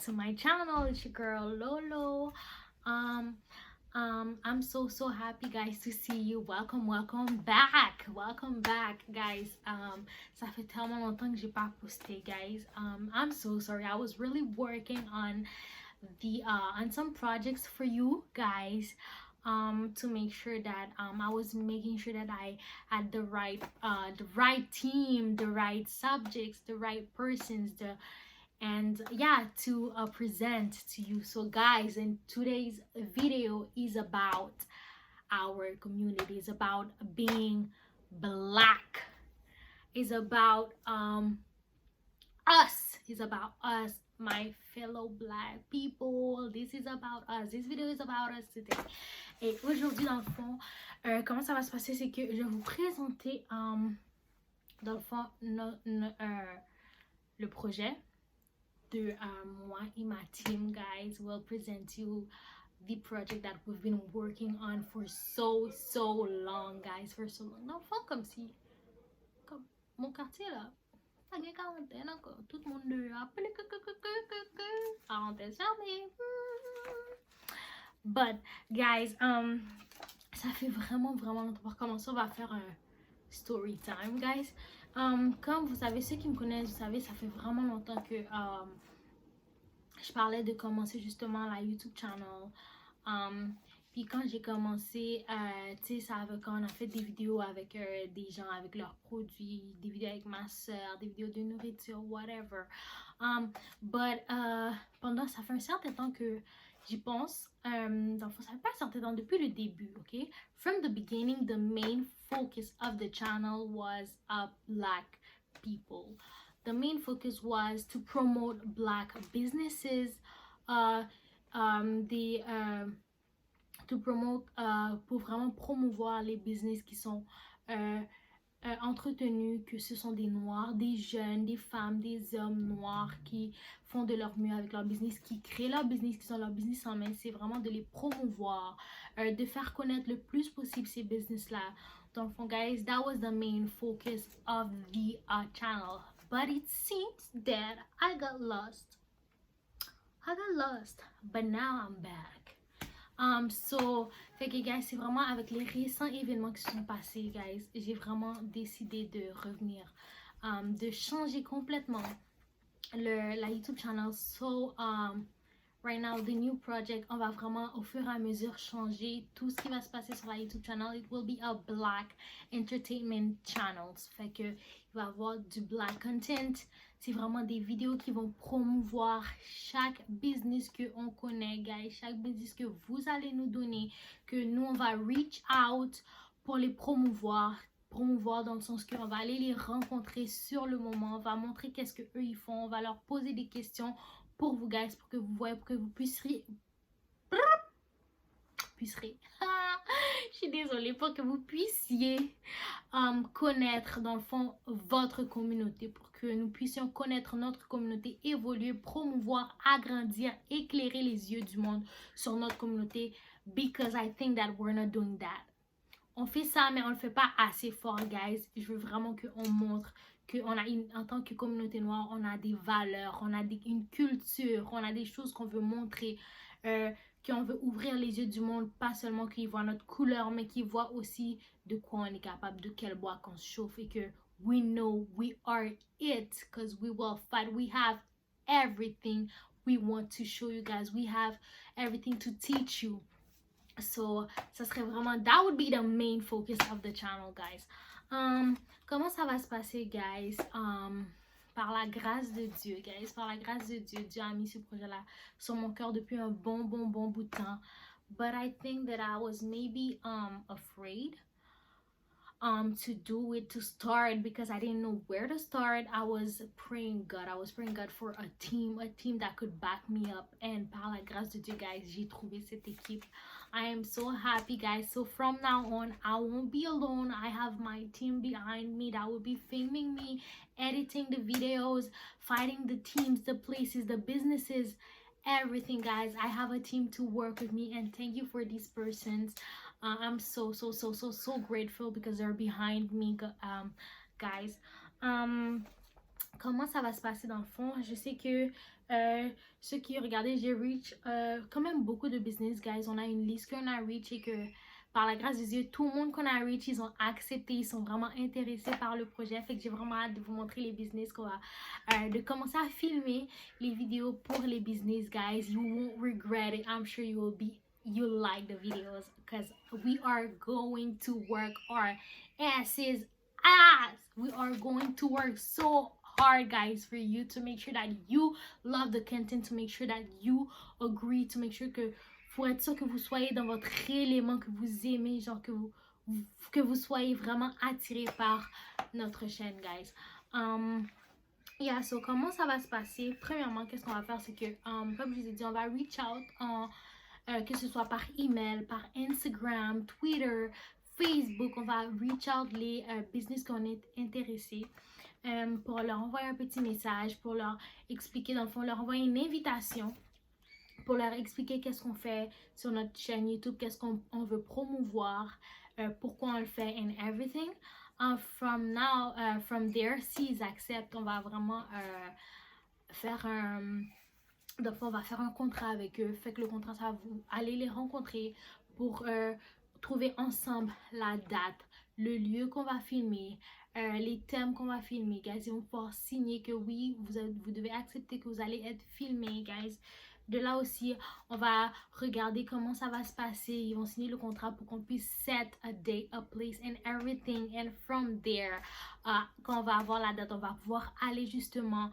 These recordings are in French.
to my channel. It's your girl Lolo. um I'm so happy, guys, to see you. Welcome back, guys. Ça fait tellement longtemps que j'ai pas posté, guys. I'm so sorry. I was really working on on some projects for you guys, to make sure that I was making sure that I had the right team, the right subjects, the right persons, and yeah, to present to you. So guys, in today's video is about our community, is about being black, is about us, is about us, my fellow black people. This is about us. This video is about us today. Et aujourd'hui, dans le fond, comment ça va se passer, c'est que je vais vous présenter dans le fond le projet de moi et ma team, guys. Will present you the project that we've been working on for so long, guys. For so long. Dans le fond, comme si, comme mon quartier là, ça gagne quarantaine encore. Tout le monde dehors. Parenthèse fermée. But guys, ça fait vraiment longtemps. Pour commencer, on va faire un story time, guys. Comme vous savez, ceux qui me connaissent, vous savez, ça fait vraiment longtemps que je parlais de commencer justement la YouTube channel. Puis quand j'ai commencé, tu sais, ça avait, quand on a fait des vidéos avec des gens, avec leurs produits, des vidéos avec ma soeur, des vidéos de nourriture, whatever. But pendant, ça fait un certain temps que j'y pense. Dans le fond, ça fait pas un certain temps, depuis le début, ok? From the beginning, the main focus of the channel was black people. The main focus was to promote black businesses, to promote, pour vraiment promouvoir les business qui sont entretenus, que ce sont des noirs, des jeunes, des femmes, des hommes noirs qui font de leur mieux avec leur business, qui créent leur business, qui sont leur business en main. C'est vraiment de les promouvoir, de faire connaître le plus possible ces business là. Donc, guys, that was the main focus of the channel. But it seems that I got lost, but now I'm back. So, fait que, guys, c'est vraiment avec les récents événements qui se sont passés, guys, j'ai vraiment décidé de revenir, de changer complètement la YouTube channel. So, right now, the new project, on va vraiment au fur et à mesure changer tout ce qui va se passer sur la YouTube channel. It will be a black entertainment channel. Fait que il va y avoir du black content. C'est vraiment des vidéos qui vont promouvoir chaque business que on connaît, guys. Chaque business que vous allez nous donner, que nous, on va reach out pour les promouvoir. Promouvoir dans le sens qu'on va aller les rencontrer sur le moment. On va montrer qu'est-ce qu'eux ils font. On va leur poser des questions pour vous, guys, pour que vous voyez, pour que vous puissiez je suis désolée, pour que vous puissiez connaître dans le fond votre communauté, pour que nous puissions connaître notre communauté, évoluer, promouvoir, agrandir, éclairer les yeux du monde sur notre communauté, because I think that we're not doing that. On fait ça, mais on le fait pas assez fort, guys. Je veux vraiment qu'on montre qu'on a en tant que communauté noire, on a des valeurs, on a une culture, on a des choses qu'on veut montrer, qu'on veut ouvrir les yeux du monde, pas seulement qu'ils voient notre couleur, mais qu'ils voient aussi de quoi on est capable, de quel bois qu'on se chauffe, et que we know we are it, because we will fight. We have everything we want to show you guys. We have everything to teach you. So, ça serait vraiment, that would be the main focus of the channel, guys. Comment ça va se passer, guys? Par la grâce de Dieu, guys. Par la grâce de Dieu, Dieu a mis ce projet-là sur mon cœur depuis un bon bout de temps. But I think that I was maybe afraid to do it, to start, because I didn't know where to start. I was praying God for a team that could back me up, and par la grâce de Dieu, guys, j'ai trouvé cette équipe. I am so happy, guys. So from now on, I won't be alone. I have my team behind me that will be filming me, editing the videos, finding the teams, the places, the businesses, everything, guys. I have a team to work with me, and thank you for these persons. I'm so grateful because they're behind me, guys. comment ça va se passer dans le fond. Je sais que ceux qui regardaient, j'ai reach quand même beaucoup de business, guys. On a une liste qu'on a reach et que par la grâce de Dieu, tout le monde qu'on a reach, ils ont accepté, ils sont vraiment intéressés par le projet. Fait que j'ai vraiment hâte de vous montrer les business qu'on va, de commencer à filmer les vidéos pour les business, guys. You won't regret it. I'm sure you'll like the videos because we are going to work our asses ass. We are going to work so hard, guys, for you, to make sure that you love the content, to make sure that you agree, to make sure que pour être sûr que vous soyez dans votre élément, que vous aimez, genre que vous soyez vraiment attiré par notre chaîne, guys. Yeah, so comment ça va se passer? Premièrement, qu'est-ce qu'on va faire, c'est que, comme je vous ai dit, on va reach out que ce soit par email, par Instagram, Twitter, Facebook. On va reach out les business qu'on est intéressés pour leur envoyer un petit message, pour leur expliquer, dans le fond, leur envoyer une invitation, pour leur expliquer qu'est-ce qu'on fait sur notre chaîne YouTube, qu'est-ce qu'on veut promouvoir, pourquoi on le fait, and everything. From there, s'ils acceptent, on va vraiment faire donc, on va faire un contrat avec eux. Fait que le contrat, ça va vous aller les rencontrer pour trouver ensemble la date, le lieu qu'on va filmer, les thèmes qu'on va filmer, guys. Ils vont pouvoir signer que oui, vous devez accepter que vous allez être filmé, guys. De là aussi, on va regarder comment ça va se passer. Ils vont signer le contrat pour qu'on puisse set a date, a place and everything. And from there, quand on va avoir la date, on va pouvoir aller justement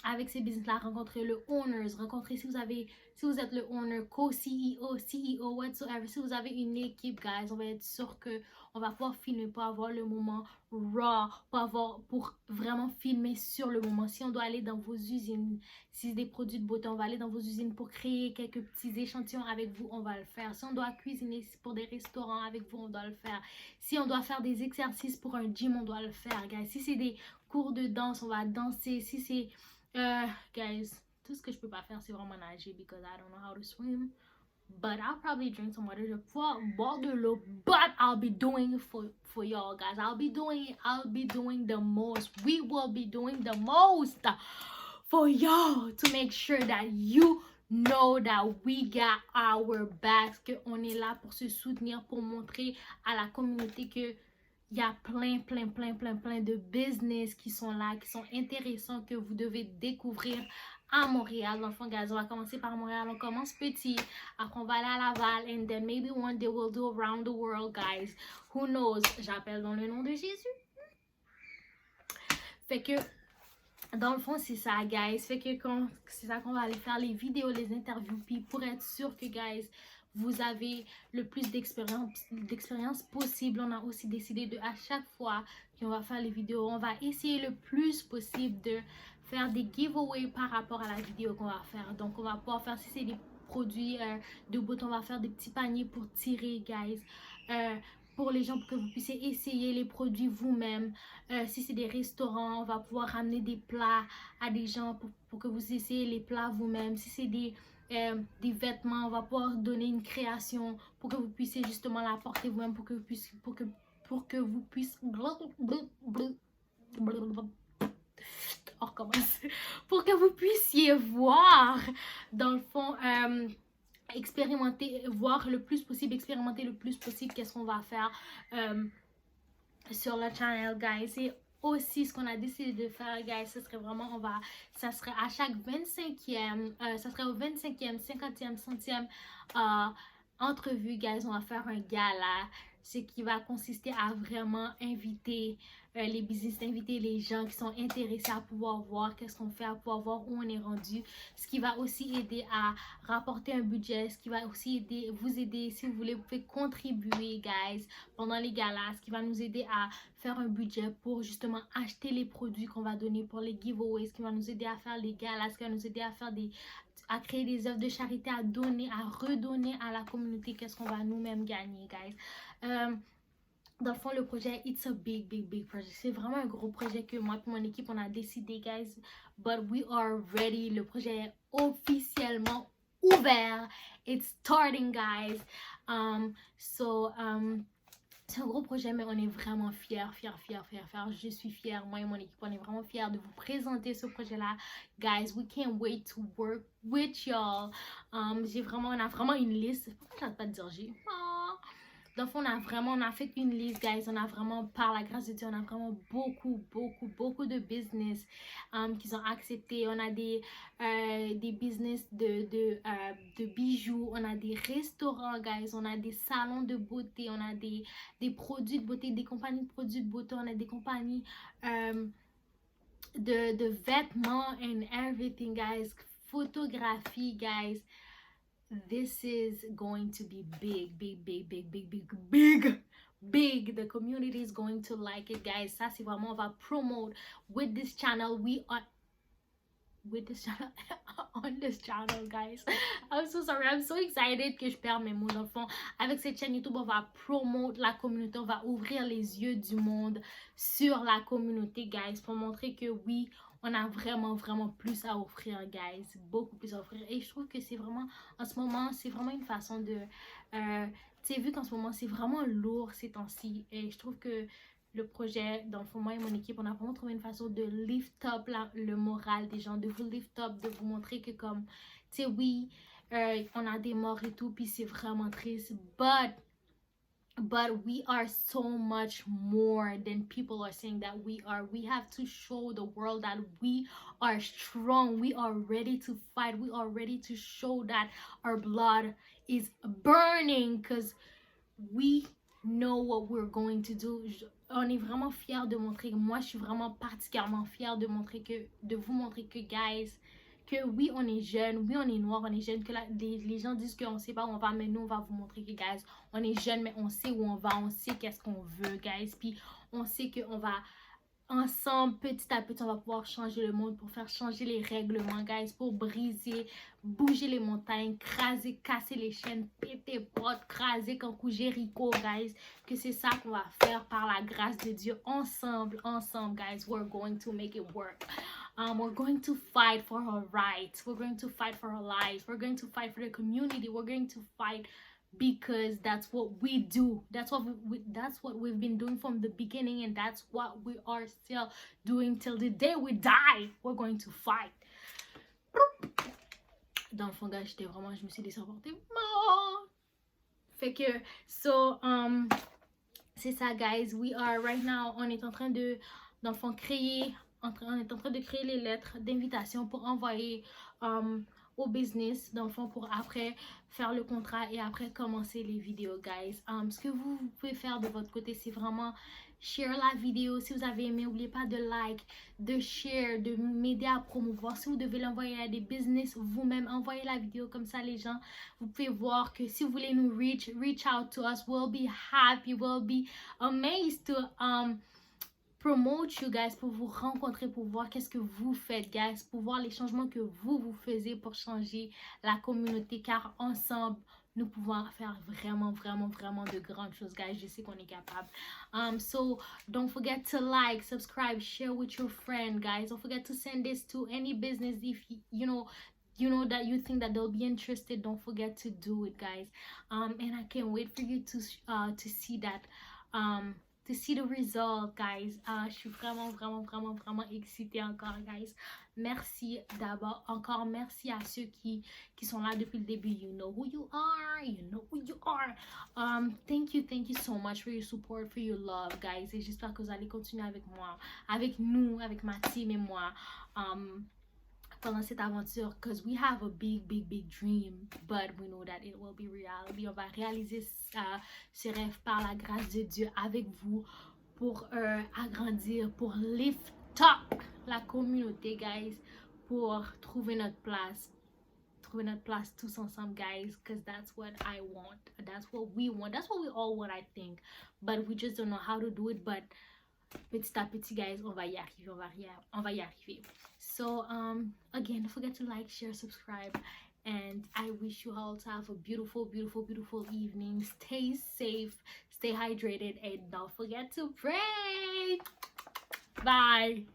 avec ces business-là, rencontrer le owners, rencontrer si vous êtes le owner, co-CEO, CEO, whatsoever. Si vous avez une équipe, guys, on va être sûr que on va pouvoir filmer pour avoir le moment raw, pour vraiment filmer sur le moment. Si on doit aller dans vos usines, si c'est des produits de beauté, on va aller dans vos usines pour créer quelques petits échantillons avec vous, on va le faire. Si on doit cuisiner pour des restaurants avec vous, on doit le faire. Si on doit faire des exercices pour un gym, on doit le faire, guys. Si c'est des cours de danse, on va danser. Si c'est guys, tout ce que je peux pas faire, c'est vraiment nager because I don't know how to swim. But I'll probably drink some water. Je vais pouvoir boire de l'eau, but I'll be doing it for y'all, guys. I'll be doing the most. We will be doing the most for y'all to make sure that you know that we got our backs, que on est là pour se soutenir, pour montrer à la communauté que il y a plein de business qui sont là, qui sont intéressants, que vous devez découvrir à Montréal. Dans le fond, guys, on va commencer par Montréal. On commence petit. Après, on va aller à Laval. And then maybe one day we'll do around the world, guys. Who knows? J'appelle dans le nom de Jésus. Fait que, dans le fond, c'est ça, guys. Fait que c'est ça qu'on va aller faire les vidéos, les interviews. Puis pour être sûr que, guys, vous avez le plus d'expérience possible. On a aussi décidé de, à chaque fois qu'on va faire les vidéos, on va essayer le plus possible de faire des giveaways par rapport à la vidéo qu'on va faire. Donc, on va pouvoir faire, si c'est des produits de beauté, on va faire des petits paniers pour tirer, guys. Pour les gens, pour que vous puissiez essayer les produits vous-même. Si c'est des restaurants, on va pouvoir ramener des plats à des gens pour que vous essayez les plats vous-même. Si c'est des vêtements, on va pouvoir donner une création pour que vous puissiez justement la porter vous-même, pour que vous puissiez on recommence, pour que vous puissiez voir dans le fond, expérimenter, voir le plus possible, expérimenter le plus possible qu'est-ce qu'on va faire sur le channel, guys. Et aussi, ce qu'on a décidé de faire, guys, ce serait vraiment, ça serait à chaque 25e, ça serait au 25e, 50e, 100e entrevue, guys, on va faire un gala, ce qui va consister à vraiment inviter les business, inviter les gens qui sont intéressés à pouvoir voir qu'est-ce qu'on fait, à pouvoir voir où on est rendu, ce qui va aussi aider à rapporter un budget, ce qui va aussi vous aider, si vous voulez, vous pouvez contribuer, guys, pendant les galas, ce qui va nous aider à faire un budget pour justement acheter les produits qu'on va donner pour les giveaways, ce qui va nous aider à faire les galas, ce qui va nous aider à créer des œuvres de charité, à donner, à redonner à la communauté qu'est-ce qu'on va nous-mêmes gagner, guys. Dans le fond, le projet, it's a big project. C'est vraiment un gros projet que moi et mon équipe, on a décidé, guys. But we are ready. Le projet est officiellement ouvert. It's starting, guys. C'est un gros projet, mais on est vraiment fiers. Je suis fière, moi et mon équipe, on est vraiment fiers de vous présenter ce projet-là. Guys, we can't wait to work with y'all. On a vraiment une liste. Pourquoi j'arrête pas de dire j'ai? Donc, on a fait une liste, guys. On a vraiment, par la grâce de Dieu, on a vraiment beaucoup de business qu'ils ont accepté. On a des business de bijoux. On a des restaurants, guys. On a des salons de beauté. On a des produits de beauté, des compagnies de produits de beauté. On a des compagnies de vêtements and everything, guys. Photographie, guys. This is going to be big. The community is going to like it, guys. Ça, c'est vraiment, on va promote with this channel. We are with this channel on this channel, guys. I'm so sorry, I'm so excited que je perds mes mots dans le fond. Avec cette chaîne YouTube, on va promote la communauté, on va ouvrir les yeux du monde sur la communauté, guys, pour montrer que oui, on a vraiment plus à offrir, guys, beaucoup plus à offrir. Et je trouve que c'est vraiment, en ce moment, c'est vraiment une façon de, tu sais, vu qu'en ce moment, c'est vraiment lourd ces temps-ci, et je trouve que le projet, dans le fond, moi et mon équipe, on a vraiment trouvé une façon de lift up le moral des gens, de vous lift up, de vous montrer que comme, tu sais, oui, on a des morts et tout, puis c'est vraiment triste, but we are so much more than people are saying that we are. We have to show the world that we are strong, we are ready to fight, we are ready to show that our blood is burning, because we know what we're going to do. On est vraiment fiers de montrer, moi je suis vraiment particulièrement fière de montrer que, de vous montrer que, guys, que oui on est jeunes, oui on est noirs, on est jeunes, que les gens disent qu'on sait pas où on va, mais nous on va vous montrer que, guys, on est jeunes mais on sait où on va, on sait qu'est-ce qu'on veut, guys, puis on sait qu'on va ensemble, petit à petit, on va pouvoir changer le monde, pour faire changer les règlements, guys, pour briser, bouger les montagnes, craser, casser les chaînes, péter portes, craser comme coup Jéricho, guys, que c'est ça qu'on va faire par la grâce de Dieu, ensemble, guys, we're going to make it work. We're going to fight for our rights, we're going to fight for our lives, we're going to fight for the community, we're going to fight because that's what we do, that's what we've been doing from the beginning, and that's what we are still doing till the day we die. We're going to fight. Dans le fond, gars, je me suis laissée emporter. Fait que, c'est ça, guys. We are right now, on est en train de, dans le fond, on est en train de créer les lettres d'invitation pour envoyer au business, dans le fond, pour après faire le contrat et après commencer les vidéos, guys. Ce que vous pouvez faire de votre côté, c'est vraiment share la vidéo. Si vous avez aimé, n'oubliez pas de like, de share, de m'aider à promouvoir. Si vous devez l'envoyer à des business vous-même, envoyez la vidéo, comme ça les gens, vous pouvez voir que si vous voulez nous reach out to us, we'll be happy, we'll be amazed to promote you, guys, pour vous rencontrer, pour voir qu'est-ce que vous faites, guys, pour voir les changements que vous faisiez pour changer la communauté, car ensemble nous pouvons faire vraiment de grandes choses, guys. Je sais qu'on est capable. So don't forget to like, subscribe, share with your friend, guys. Don't forget to send this to any business if you know that you think that they'll be interested. Don't forget to do it, guys. And I can't wait for you to see that, to see the result, guys. Je suis vraiment excitée encore, guys. Merci d'abord, encore merci à ceux qui sont là depuis le début. You know who you are, thank you so much for your support, for your love, guys. Et j'espère que vous allez continuer avec moi, avec nous, avec ma team et moi, pendant cette aventure, because we have a big dream, but we know that it will be reality. On va réaliser ce rêve par la grâce de Dieu avec vous, pour agrandir, pour lift up la communauté, guys, pour trouver notre place tous ensemble, guys, because that's what I want, that's what we want, that's what we all want, I think, but we just don't know how to do it. But petit à petit, guys, on va y arriver. So again, don't forget to like, share, subscribe, and I wish you all to have a beautiful evening. Stay safe, stay hydrated, and don't forget to pray. Bye.